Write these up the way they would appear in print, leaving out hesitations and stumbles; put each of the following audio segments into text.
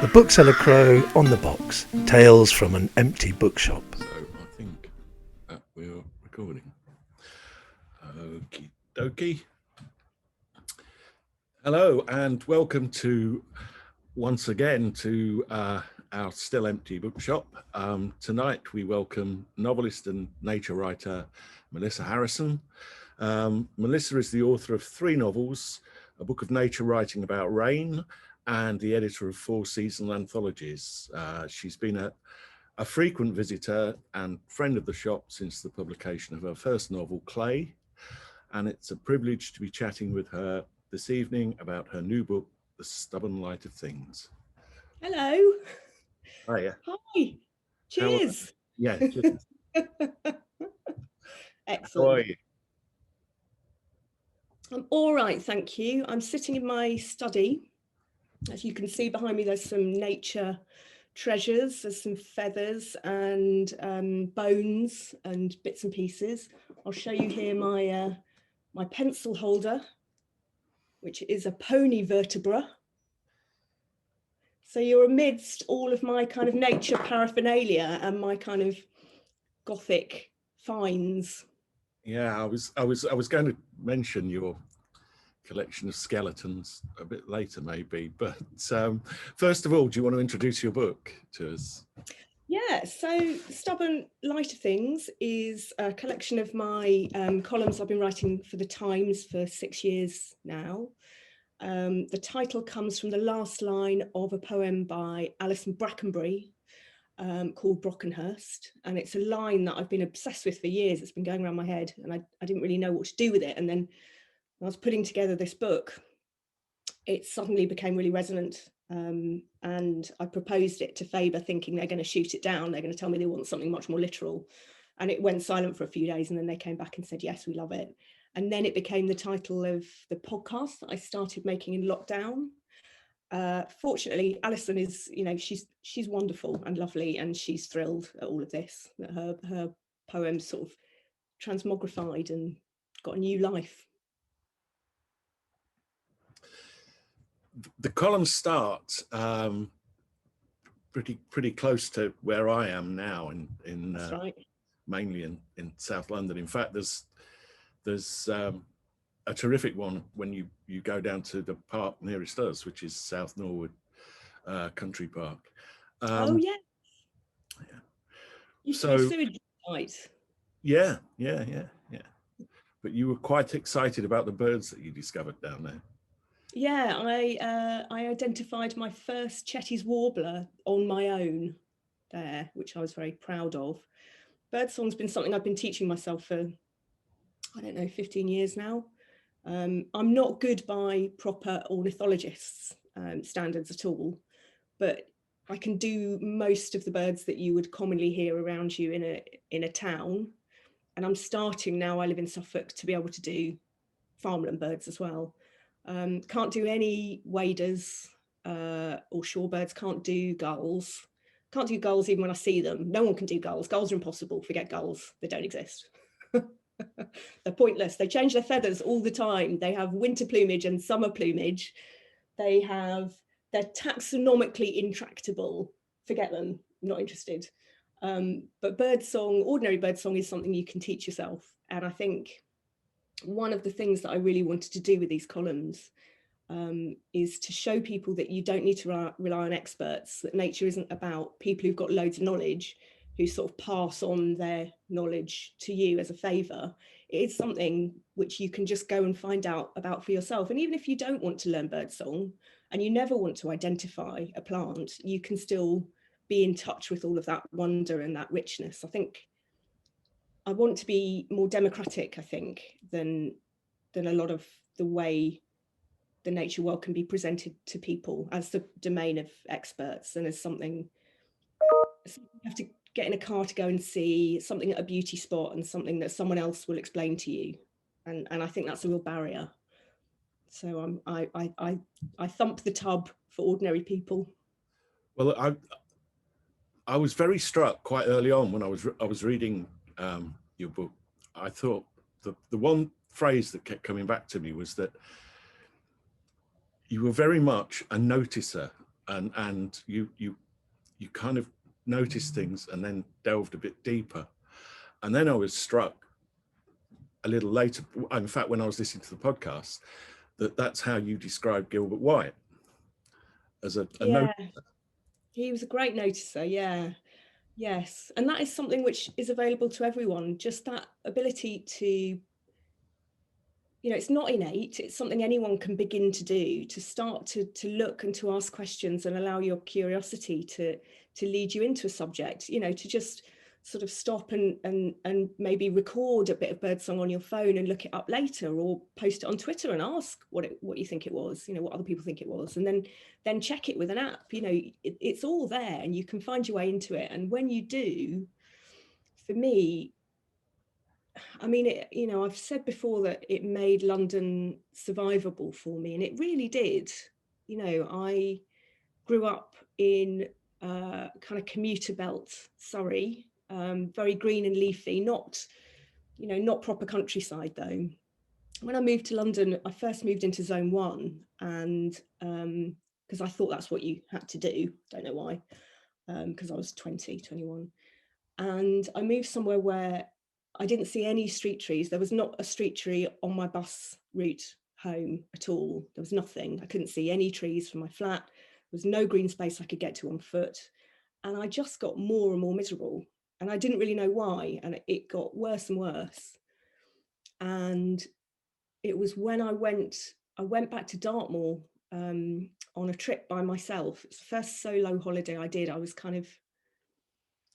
The Bookseller Crow on the box. Tales from an empty bookshop. So I think that we're recording. Okie dokie. Hello and welcome to once again to our still empty bookshop. Tonight we welcome novelist and nature writer Melissa Harrison. Melissa is the author of 3 novels, a book of nature writing about rain, and the editor of 4 seasonal anthologies. She's been a frequent visitor and friend of the shop since the publication of her first novel, Clay, and it's a privilege to be chatting with her this evening about her new book, The Stubborn Light of Things. Hello. Hiya. Hi. Cheers. Yeah, cheers. Excellent. How are you? I'm all right, thank you. I'm sitting in my study. As you can see behind me, there's some nature treasures. There's some feathers and bones and bits and pieces. I'll show you here my my pencil holder, which is a pony vertebra. So you're amidst all of my kind of nature paraphernalia and my kind of gothic finds. Yeah, I was going to mention your collection of skeletons a bit later maybe, but first of all, do you want to introduce your book to us? Yeah, so Stubborn Light of Things is a collection of my columns I've been writing for the Times for 6 years now. The title comes from the last line of a poem by Alison Brackenbury called Brockenhurst, and it's a line that I've been obsessed with for years. It's been going around my head and I didn't really know what to do with it, and then when I was putting together this book, it suddenly became really resonant, and I proposed it to Faber thinking they're going to shoot it down, they're going to tell me they want something much more literal, and it went silent for a few days, and then they came back and said yes, we love it. And then it became the title of the podcast that I started making in lockdown. Fortunately, Alison is, you know, she's wonderful and lovely, and she's thrilled at all of this, that her poems sort of transmogrified and got a new life. The columns start pretty close to where I am now in That's right. mainly in South London. In fact, there's a terrific one when you go down to the park nearest us, which is South Norwood Country Park. Oh yeah. Yeah. Used So, to be sewage site. Yeah. But you were quite excited about the birds that you discovered down there. Yeah, I identified my first Chetty's warbler on my own there, which I was very proud of. Birdsong's been something I've been teaching myself for, I don't know, 15 years now. I'm not good by proper ornithologists' standards at all, but I can do most of the birds that you would commonly hear around you in a town. And I'm starting now, I live in Suffolk, to be able to do farmland birds as well. Can't do any waders or shorebirds, can't do gulls. Can't do gulls even when I see them. No one can do gulls. Gulls are impossible. Forget gulls. They don't exist. They're pointless. They change their feathers all the time. They have winter plumage and summer plumage. They're taxonomically intractable. Forget them. Not interested. But birdsong, ordinary birdsong, is something you can teach yourself. And I think one of the things that I really wanted to do with these columns is to show people that you don't need to rely on experts, that nature isn't about people who've got loads of knowledge who sort of pass on their knowledge to you as a favour. It is something which you can just go and find out about for yourself. And even if you don't want to learn birdsong and you never want to identify a plant, you can still be in touch with all of that wonder and that richness. I think I want to be more democratic, I think, than a lot of the way the nature world can be presented to people as the domain of experts and as something you have to get in a car to go and see, something at a beauty spot and something that someone else will explain to you. And I think that's a real barrier. So I thump the tub for ordinary people. Well, I was very struck quite early on when I was reading your book. I thought the one phrase that kept coming back to me was that you were very much a noticer and you kind of noticed things and then delved a bit deeper. And then I was struck a little later, in fact, when I was listening to the podcast, that's how you described Gilbert White, as a yeah, he was a great noticer. Yeah, yes, and that is something which is available to everyone. Just that ability to, it's not innate. It's something anyone can begin to do, to start to look and to ask questions and allow your curiosity to lead you into a subject. To just sort of stop and maybe record a bit of birdsong on your phone and look it up later, or post it on Twitter and ask what you think it was, what other people think it was, and then check it with an app. It's all there and you can find your way into it. And when you do, for me, I mean, I've said before that it made London survivable for me, and it really did. I grew up in kind of commuter belt Surrey, very green and leafy, not proper countryside though. When I moved to London, I first moved into Zone 1, and because I thought that's what you had to do, don't know why, because I was 20, 21. And I moved somewhere where I didn't see any street trees. There was not a street tree on my bus route home at all. There was nothing. I couldn't see any trees from my flat. There was no green space I could get to on foot. And I just got more and more miserable. And I didn't really know why. And it got worse and worse. And it was when I went back to Dartmoor on a trip by myself. It's the first solo holiday I did. I was kind of,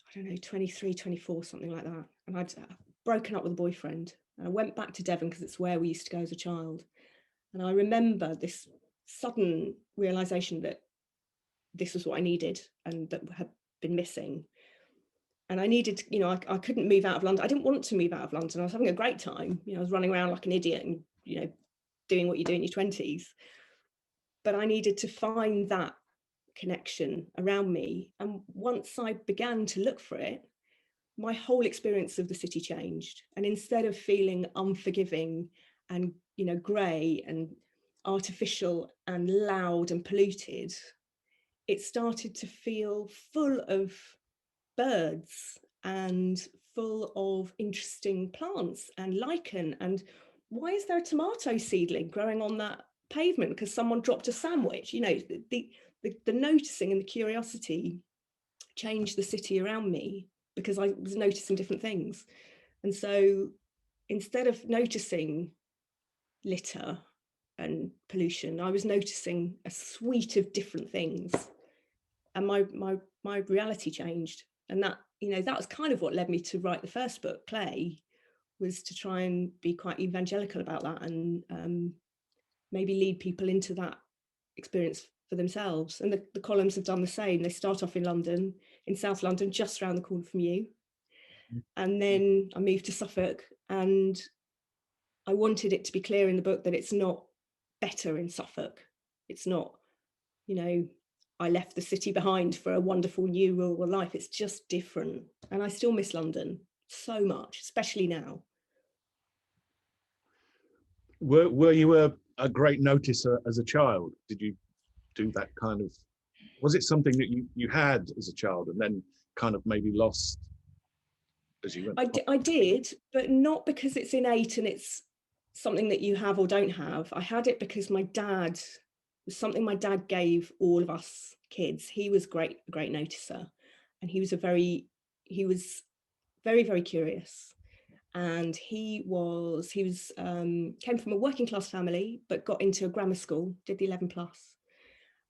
I don't know, 23, 24, something like that. And I'd broken up with a boyfriend. And I went back to Devon because it's where we used to go as a child. And I remember this sudden realization that this was what I needed and that had been missing. And I needed, I couldn't move out of London. I didn't want to move out of London. I was having a great time. I was running around like an idiot and, doing what you do in your 20s. But I needed to find that connection around me. And once I began to look for it, my whole experience of the city changed. And instead of feeling unforgiving and, grey and artificial and loud and polluted, it started to feel full of birds and full of interesting plants and lichen. And why is there a tomato seedling growing on that pavement? Because someone dropped a sandwich. The noticing and the curiosity changed the city around me because I was noticing different things. And so instead of noticing litter and pollution, I was noticing a suite of different things. And my reality changed. And that was kind of what led me to write the first book, Clay, was to try and be quite evangelical about that and maybe lead people into that experience for themselves. And the columns have done the same. They start off in London, in South London, just around the corner from you. And then I moved to Suffolk, and I wanted it to be clear in the book that it's not better in Suffolk. It's not, I left the city behind for a wonderful new rural life. It's just different. And I still miss London so much, especially now. Were you a great noticer as a child? Did you do that kind of, was it something that you had as a child and then kind of maybe lost as you went? I did, but not because it's innate and it's something that you have or don't have. I had it because my dad was something my dad gave all of us kids. He was a great noticer, and he was very, very curious. And he came from a working class family, but got into a grammar school, did the 11 plus,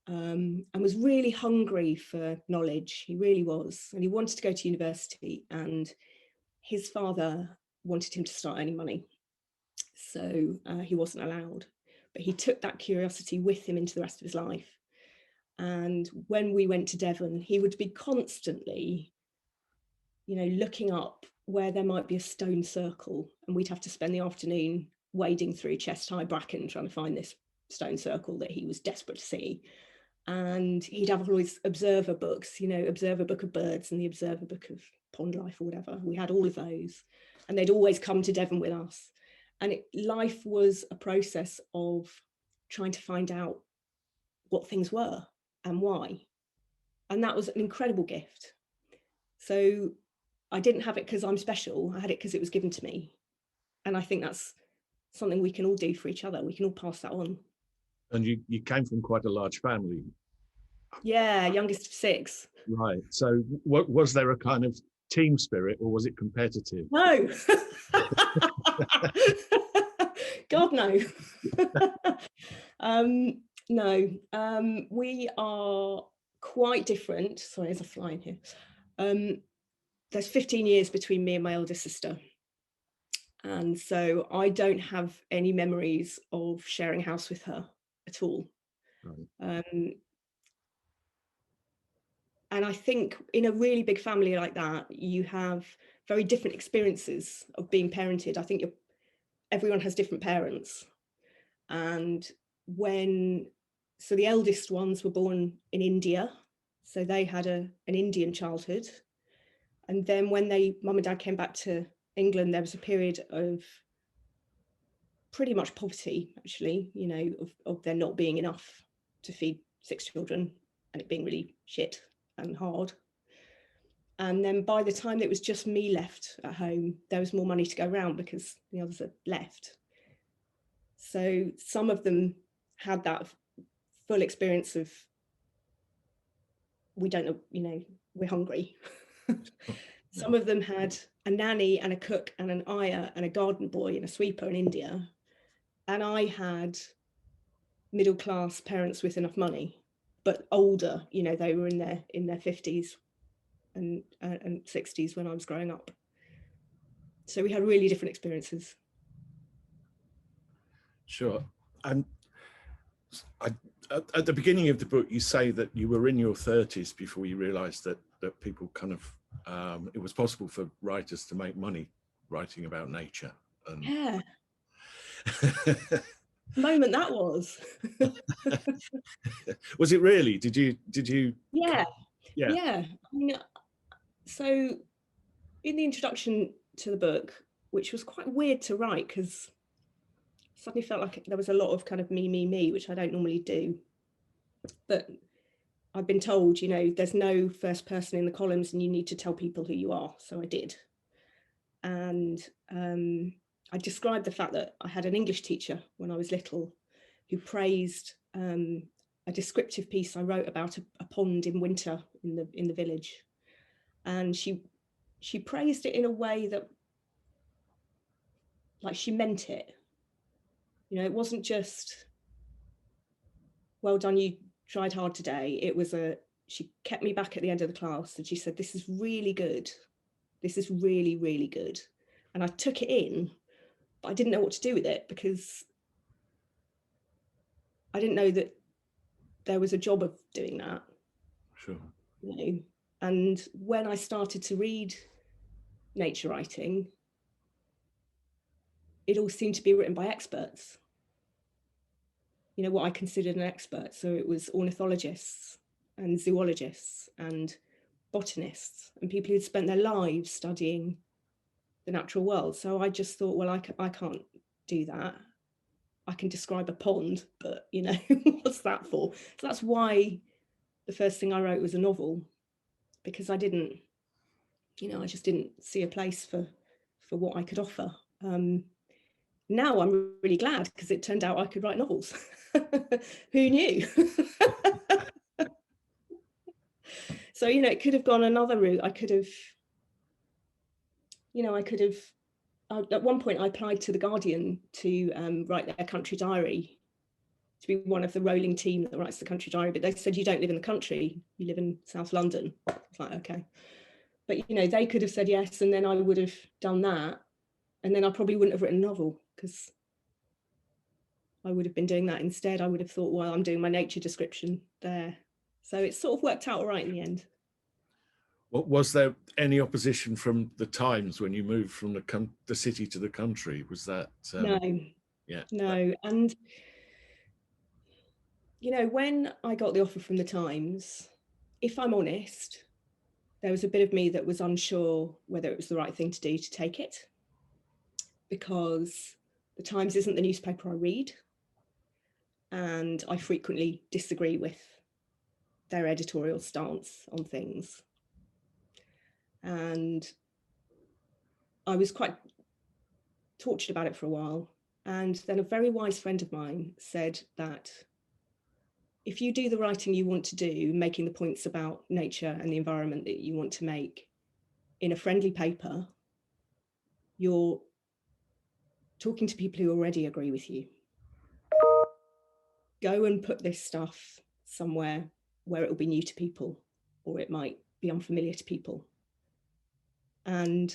and was really hungry for knowledge. He really was. And he wanted to go to university, and his father wanted him to start earning money. So he wasn't allowed, but he took that curiosity with him into the rest of his life. And when we went to Devon, he would be constantly, looking up where there might be a stone circle, and we'd have to spend the afternoon wading through chest-high bracken trying to find this stone circle that he was desperate to see. And he'd have all his observer books, Observer Book of Birds and the Observer Book of Pond Life or whatever. We had all of those, and they'd always come to Devon with us. And life was a process of trying to find out what things were. and why. And that was an incredible gift. So I didn't have it because I'm special. I had it because it was given to me. And I think that's something we can all do for each other. We can all pass that on. And you came from quite a large family. Yeah, youngest of 6. Right. So what was there a kind of team spirit, or was it competitive? No. God, no. No. We are quite different. Sorry, there's a fly in here. There's 15 years between me and my elder sister. And so I don't have any memories of sharing a house with her at all. Right. And I think in a really big family like that, you have very different experiences of being parented. I think everyone has different parents. And so the eldest ones were born in India. So they had an Indian childhood. And then when mum and dad came back to England, there was a period of pretty much poverty, actually, of there not being enough to feed 6 children and it being really shit and hard. And then by the time it was just me left at home, there was more money to go around because the others had left. So some of them had that full experience of, we don't know, we're hungry. Some of them had a nanny and a cook and an ayah and a garden boy and a sweeper in India. And I had middle class parents with enough money, but older, they were in their 50s and 60s when I was growing up. So we had really different experiences. Sure. And at the beginning of the book, you say that you were in your 30s before you realized that people kind of, it was possible for writers to make money writing about nature. And Yeah. Moment that was. Was it really? Did you? Yeah. Yeah. I mean, so in the introduction to the book, which was quite weird to write because suddenly felt like there was a lot of kind of me, which I don't normally do. But I've been told, there's no first person in the columns and you need to tell people who you are. So I did. And I described the fact that I had an English teacher when I was little who praised a descriptive piece I wrote about a pond in winter in the village. And she praised it in a way that, like, she meant it. It wasn't just, well done, you tried hard today. It was she kept me back at the end of the class and she said, this is really good. This is really, really good. And I took it in, but I didn't know what to do with it because I didn't know that there was a job of doing that. Sure. And when I started to read nature writing, it all seemed to be written by experts. What I considered an expert. So it was ornithologists and zoologists and botanists and people who'd spent their lives studying the natural world. So I just thought, well, I can't do that. I can describe a pond, but what's that for? So that's why the first thing I wrote was a novel, because I didn't, I just didn't see a place for what I could offer. Now I'm really glad because it turned out I could write novels. Who knew? So, it could have gone another route. I could have, at one point I applied to The Guardian to write their country diary, to be one of the rolling team that writes the country diary, but they said, you don't live in the country, you live in South London. It's like, okay. But, they could have said yes, and then I would have done that. And then I probably wouldn't have written a novel because I would have been doing that instead. I would have thought, well, I'm doing my nature description there. So it sort of worked out all right in the end. Was there any opposition from the Times when you moved from the city to the country? Was that? No. Yeah. No. And, when I got the offer from the Times, if I'm honest, there was a bit of me that was unsure whether it was the right thing to do to take it, because the Times isn't the newspaper I read. And I frequently disagree with their editorial stance on things. And I was quite tortured about it for a while. And then a very wise friend of mine said that if you do the writing you want to do, making the points about nature and the environment that you want to make in a friendly paper, you're talking to people who already agree with you. Go and put this stuff somewhere where it will be new to people, or it might be unfamiliar to people. And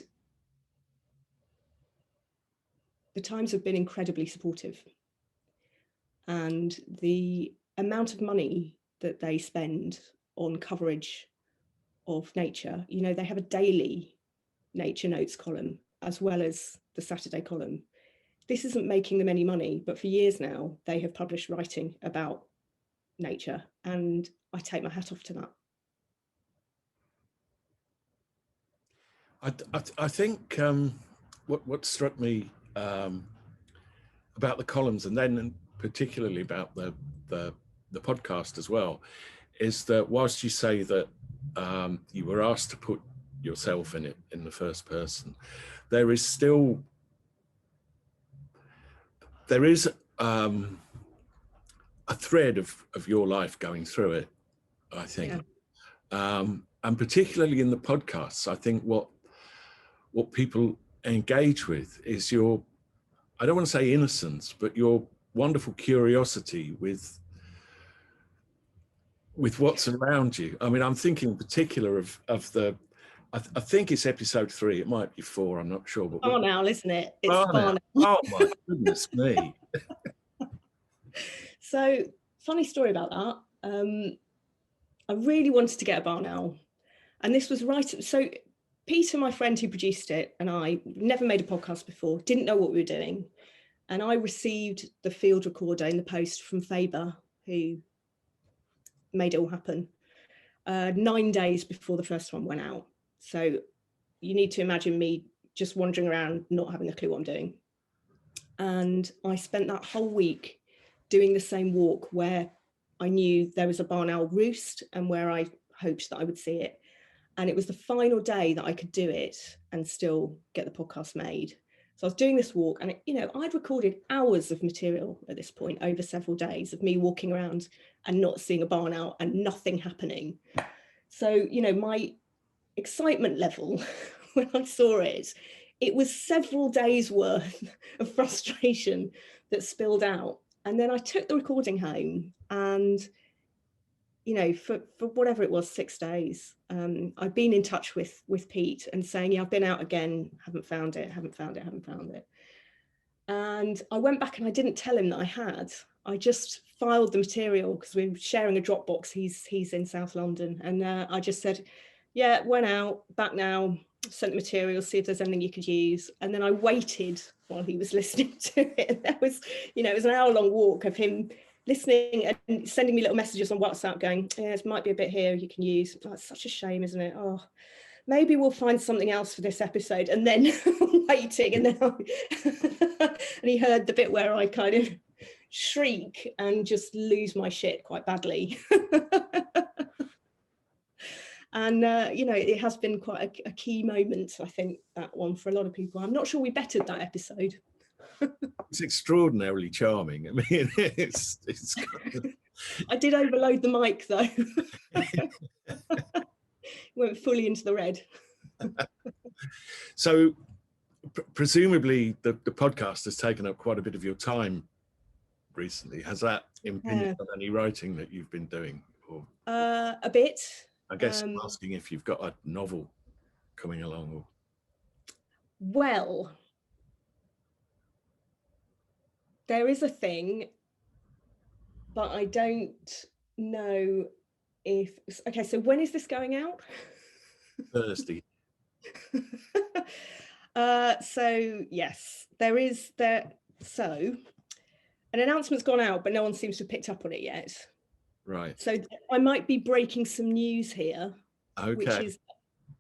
the Times have been incredibly supportive. And the amount of money that they spend on coverage of nature, you know, they have a daily nature notes column as well as the Saturday column. This isn't making them any money, but for years now, they have published writing about nature, and I take my hat off to that. I think what struck me about the columns, and then particularly about the podcast as well, is that whilst you say that you were asked to put yourself in it in the first person, there is a thread of your life going through it, I think. Yeah. And particularly in the podcasts, I think what people engage with is your, I don't want to say innocence, but your wonderful curiosity with what's around you. I mean, I'm thinking in particular of the, I think it's episode 3, it might be 4, I'm not sure. But Barnowl, isn't it? It's Barnowl. Oh my goodness me. So, funny story about that. I really wanted to get a Barnowl, and this was right. So Peter, my friend who produced it, and I never made a podcast before, didn't know what we were doing. And I received the field recorder in the post from Faber, who made it all happen, 9 days before the first one went out. So you need to imagine me just wandering around, not having a clue what I'm doing. And I spent that whole week doing the same walk where I knew there was a barn owl roost and where I hoped that I would see it. And it was the final day that I could do it and still get the podcast made. So I was doing this walk, and I'd recorded hours of material at this point over several days of me walking around and not seeing a barn owl and nothing happening. So, my excitement level when I saw it, it was several days worth of frustration that spilled out. And then I took the recording home, and for whatever it was, 6 days, I'd been in touch with Pete and saying, yeah, I've been out again, haven't found it. And I went back and I didn't tell him that I had. I just filed the material because we were sharing a Dropbox. He's in South London. And I just said, yeah, went out, back now, sent the material, see if there's anything you could use. And then I waited while he was listening to it. And that was, it was an hour-long walk of him listening and sending me little messages on WhatsApp going, yeah, it might be a bit here you can use. Oh, it's such a shame, isn't it? Oh, maybe we'll find something else for this episode. And then waiting, and then and he heard the bit where I kind of shriek and just lose my shit quite badly. And it has been quite a key moment, I think, that one, for a lot of people. I'm not sure we bettered that episode. It's extraordinarily charming. I mean, it's kind of... I did overload the mic though. Went fully into the red. So presumably the podcast has taken up quite a bit of your time recently. Has that impinged on any writing that you've been doing? Or a bit. I guess I'm asking if you've got a novel coming along. Or... Well, there is a thing, but I don't know if... Okay, so when is this going out? Thursday. So yes, there is that. So an announcement's gone out, but no one seems to have picked up on it yet. Right. So I might be breaking some news here. Okay. Which is,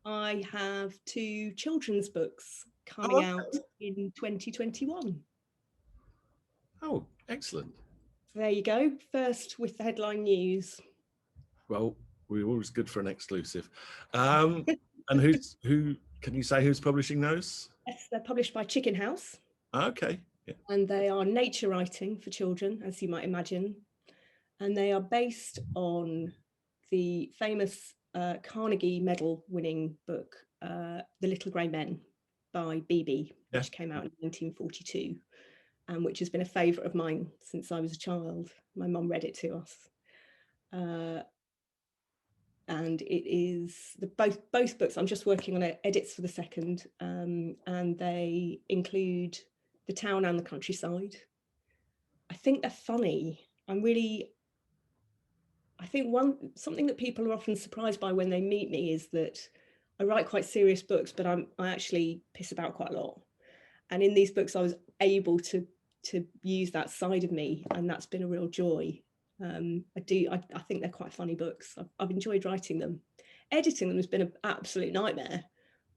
I have 2 children's books coming out in 2021. Oh, excellent. There you go. First with the headline news. Well, We're always good for an exclusive. And who can you say who's publishing those? Yes, they're published by Chicken House. Okay. Yeah. And they are nature writing for children, as you might imagine. And they are based on the famous Carnegie Medal winning book, The Little Grey Men by Beebe, which came out in 1942, and which has been a favourite of mine since I was a child. My mum read it to us. And it is both books. I'm just working on edits for the second, and they include the town and the countryside. I think they're funny. I think something that people are often surprised by when they meet me is that I write quite serious books, but I actually piss about quite a lot. And in these books, I was able to use that side of me, and that's been a real joy. I think they're quite funny books. I've enjoyed writing them. Editing them has been an absolute nightmare,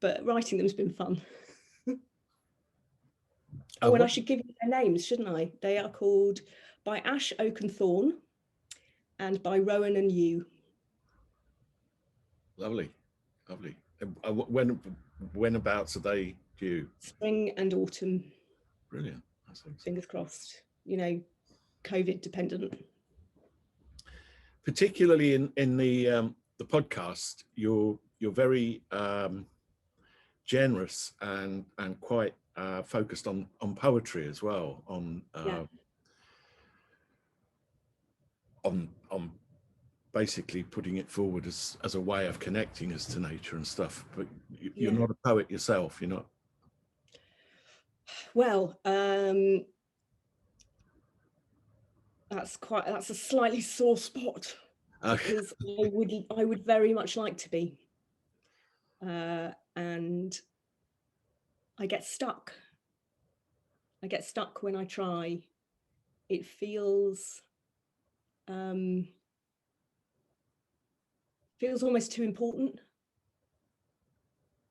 but writing them has been fun. Oh, and I should give you their names, shouldn't I? They are called By Ash, Oak and Thorn and By Rowan and Yew. Lovely. Whenabouts are they due? Spring and autumn. Brilliant. Fingers crossed. COVID dependent. Particularly in the podcast, you're very generous and quite focused on poetry as well, on basically putting it forward as a way of connecting us to nature and stuff. But you're not a poet yourself. You're not. Well, that's a slightly sore spot, because I would very much like to be, and I get stuck. When I try. It feels almost too important,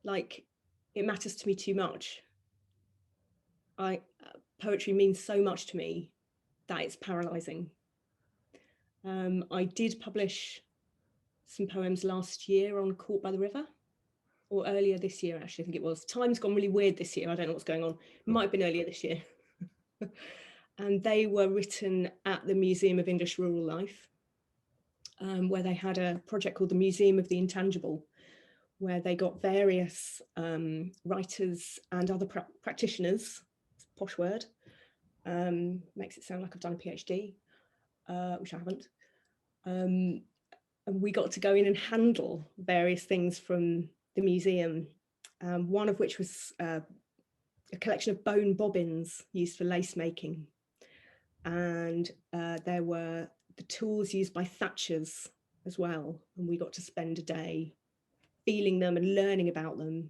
like it matters to me too much. Poetry means so much to me that it's paralyzing. I did publish some poems last year on Caught by the River, or earlier this year, actually, I think it was. Time's gone really weird this year. I don't know what's going on. It might have been earlier this year. And they were written at the Museum of English Rural Life, where they had a project called the Museum of the Intangible, where they got various writers and other practitioners, posh word, makes it sound like I've done a PhD, which I haven't. And we got to go in and handle various things from the museum, one of which was a collection of bone bobbins used for lace making. And there were the tools used by thatchers as well. And we got to spend a day feeling them and learning about them.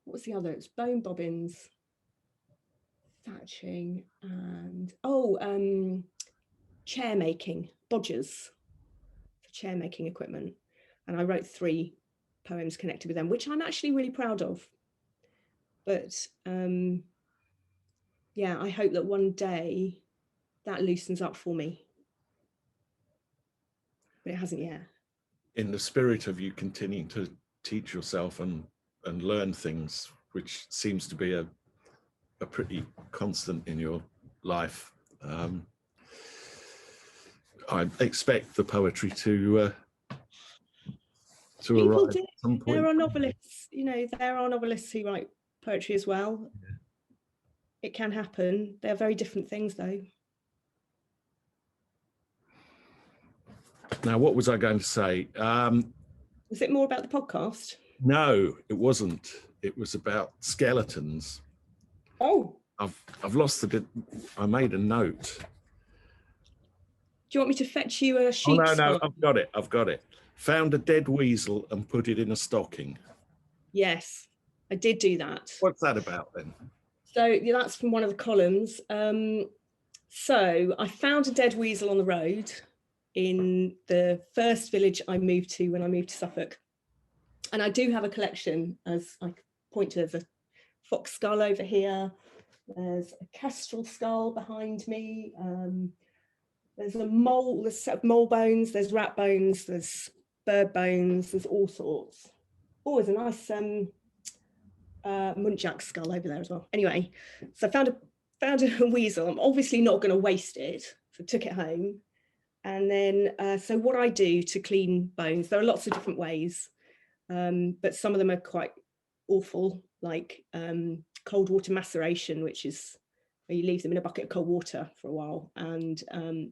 What was the other? It's bone bobbins, thatching, and chair making, bodgers for chair making equipment. And I wrote 3 poems connected with them, which I'm actually really proud of. But I hope that one day that loosens up for me. But it hasn't yet. In the spirit of you continuing to teach yourself and learn things, which seems to be a pretty constant in your life, I expect the poetry to arrive at some point. There are novelists, there are novelists who write poetry as well. Yeah. It can happen. They're very different things, though. Now, what was I going to say? Was it more about the podcast? No, it wasn't. It was about skeletons. Oh. I've lost it. I made a note. Do you want me to fetch you a sheep? Oh, no, I've got it. Found a dead weasel and put it in a stocking. Yes, I did do that. What's that about then? So that's from one of the columns. So I found a dead weasel on the road in the first village I moved to when I moved to Suffolk. And I do have a collection, as I point to. There's a fox skull over here. There's a kestrel skull behind me. There's a set of mole bones. There's rat bones. There's bird bones, there's all sorts. Oh, there's a nice muntjac skull over there as well. Anyway, so I found a weasel. I'm obviously not going to waste it, so I took it home. And then, so what I do to clean bones, there are lots of different ways, but some of them are quite awful, like cold water maceration, which is where you leave them in a bucket of cold water for a while. And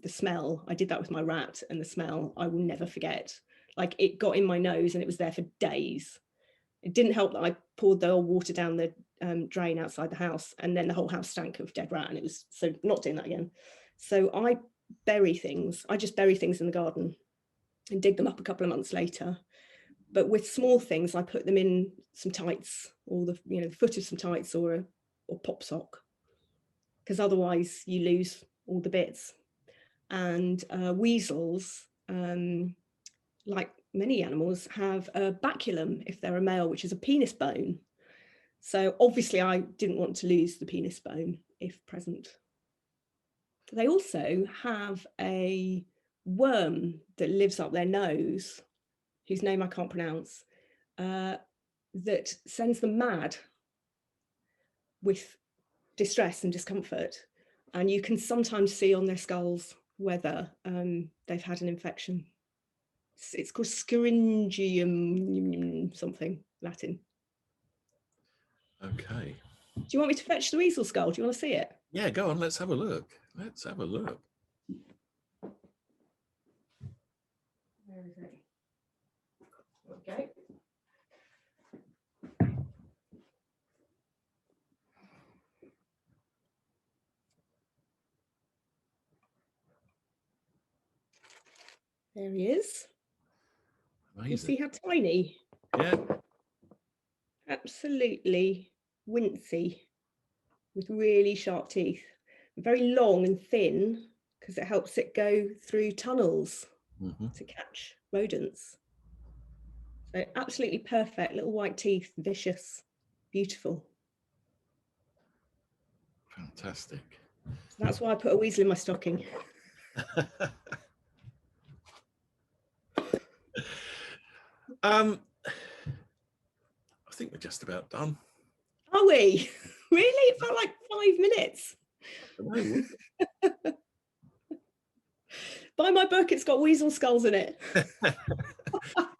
the smell, I did that with my rat, and the smell I will never forget. Like, it got in my nose and it was there for days. It didn't help that I poured the old water down the drain outside the house, and then the whole house stank of dead rat, and it was, so not doing that again. So I just bury things in the garden and dig them up a couple of months later. But with small things, I put them in some tights, or the foot of some tights, or pop sock, because otherwise you lose all the bits. And weasels, like many animals, have a baculum if they're a male, which is a penis bone. So obviously I didn't want to lose the penis bone if present. They also have a worm that lives up their nose, whose name I can't pronounce, that sends them mad with distress and discomfort. And you can sometimes see on their skulls whether they've had an infection. It's called Scaringium something, Latin. Okay. Do you want me to fetch the weasel skull? Do you want to see it? Yeah, go on. Let's have a look. Let's have a look. Where is it? Okay. There he is. Amazing. You see how tiny? Yeah. Absolutely wincy, with really sharp teeth. Very long and thin, because it helps it go through tunnels to catch rodents. So absolutely perfect, little white teeth, vicious, beautiful. Fantastic. So that's why I put a weasel in my stocking. I think we're just about done. Are we? Really? It felt like 5 minutes. Buy my book, it's got weasel skulls in it.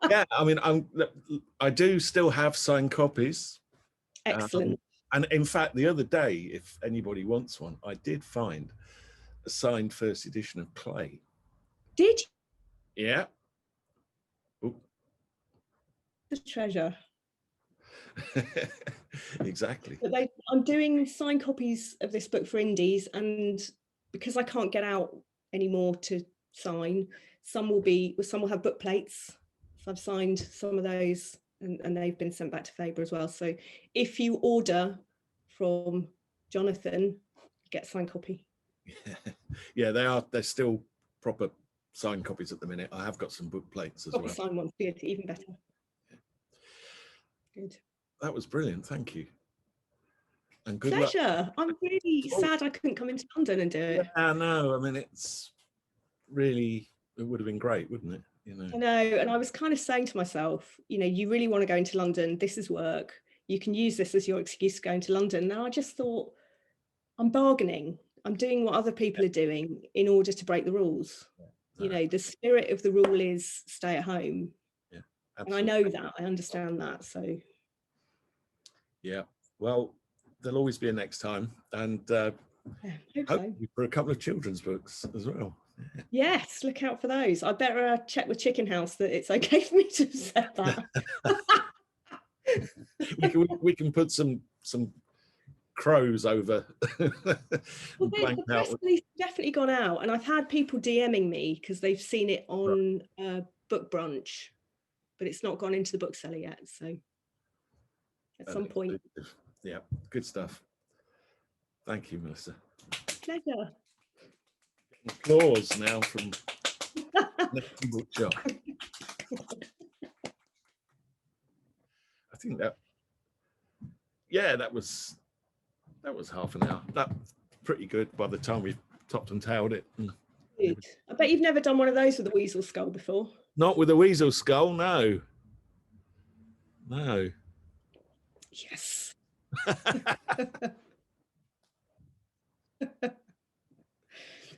Yeah, I mean, I do still have signed copies. Excellent. And in fact, the other day, if anybody wants one, I did find a signed first edition of Clay. Did you? Yeah. Ooh. The treasure. Exactly. But I'm doing signed copies of this book for indies, and because I can't get out anymore to sign, some will have book plates. So I've signed some of those, and they've been sent back to Faber as well. So if you order from Jonathan, get a signed copy. Yeah, they're still proper signed copies at the minute. I have got some book plates as well. Signed ones, good, even better. Good. That was brilliant. Thank you. And good Pleasure. luck. I'm really sad I couldn't come into London and do it. Yeah, no, I mean, it would have been great, wouldn't it? I know, and I was kind of saying to myself, you really want to go into London, this is work, you can use this as your excuse to go into London. Now I just thought, I'm bargaining, I'm doing what other people are doing in order to break the rules. The spirit of the rule is stay at home. Yeah, absolutely. And I know that, I understand that. So yeah, well, there'll always be a next time, and hopefully for a couple of children's books as well. Yes, look out for those. I better check with Chicken House that it's okay for me to have said that. we can put some crows over. Well, the press release definitely gone out, and I've had people DMing me because they've seen it on Book Brunch, but it's not gone into the bookseller yet. So at some point. Yeah, good stuff. Thank you, Melissa. Pleasure. Applause now from Next Bookshop. I think that was half an hour. That's pretty good by the time we've topped and tailed it. Good. I bet you've never done one of those with a weasel skull before. Not with a weasel skull, no. No. Yes.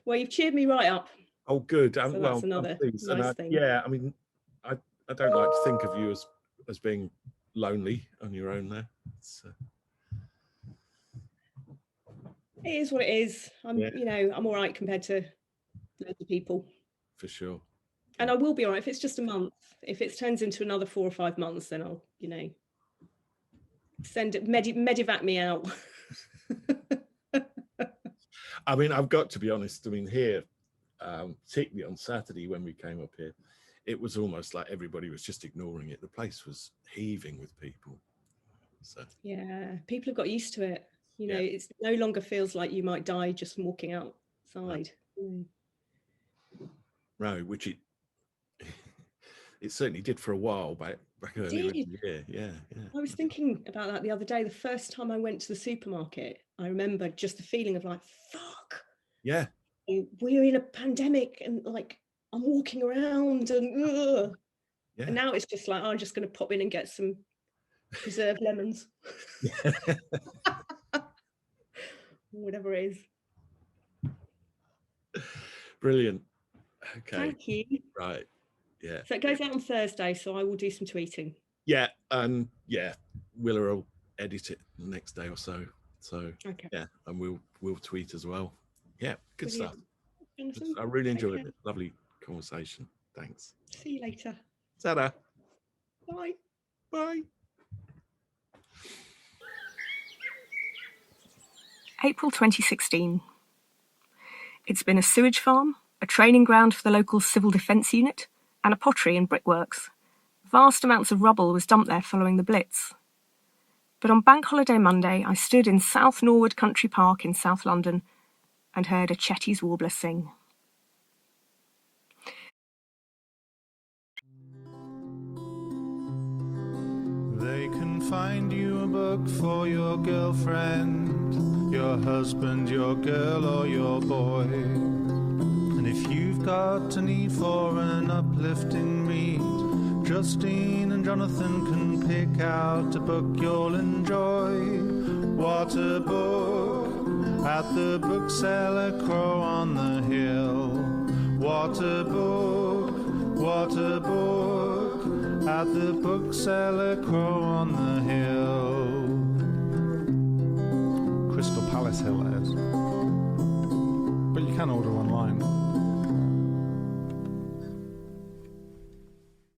Well, you've cheered me right up. Oh, good. So that's another nice thing. Yeah, I mean, I don't like to think of you as being lonely on your own there. It is what it is. I'm all right compared to loads of people. For sure. And I will be all right if it's just a month. If it turns into another 4 or 5 months, then I'll, send it, medivac me out. I mean, I've got to be honest. I mean, here, particularly on Saturday when we came up here, it was almost like everybody was just ignoring it. The place was heaving with people. So yeah, people have got used to it. It no longer feels like you might die just from walking outside. No, which it certainly did for a while back earlier in the year. Yeah. I was thinking about that the other day. The first time I went to the supermarket, I remember just the feeling of like, fuck. Yeah. We're in a pandemic and like I'm walking around and yeah. And now it's just like, I'm just going to pop in and get some preserved lemons. Whatever it is. Brilliant. Okay. Thank you. Right. Yeah. So it goes out on Thursday, so I will do some tweeting. Yeah, Willa will edit it the next day or so. So okay. Yeah, and we'll tweet as well. Yeah, good Brilliant. stuff. I really enjoyed it. Lovely conversation. Thanks. See you later. Ta-da. Bye. Bye. April 2016. It's been a sewage farm, a training ground for the local civil defence unit, and a pottery and brickworks. Vast amounts of rubble was dumped there following the Blitz. But on Bank Holiday Monday, I stood in South Norwood Country Park in South London and heard a Chetty's warbler sing. They can find you a book for your girlfriend, your husband, your girl or your boy. And if you've got a need for an uplifting read, Justine and Jonathan can pick out a book you'll enjoy. What a book at the Bookseller Crow on the hill. What a book, what a book at the Bookseller Crow on the hill. Crystal Palace Hill, it is. But you can order online.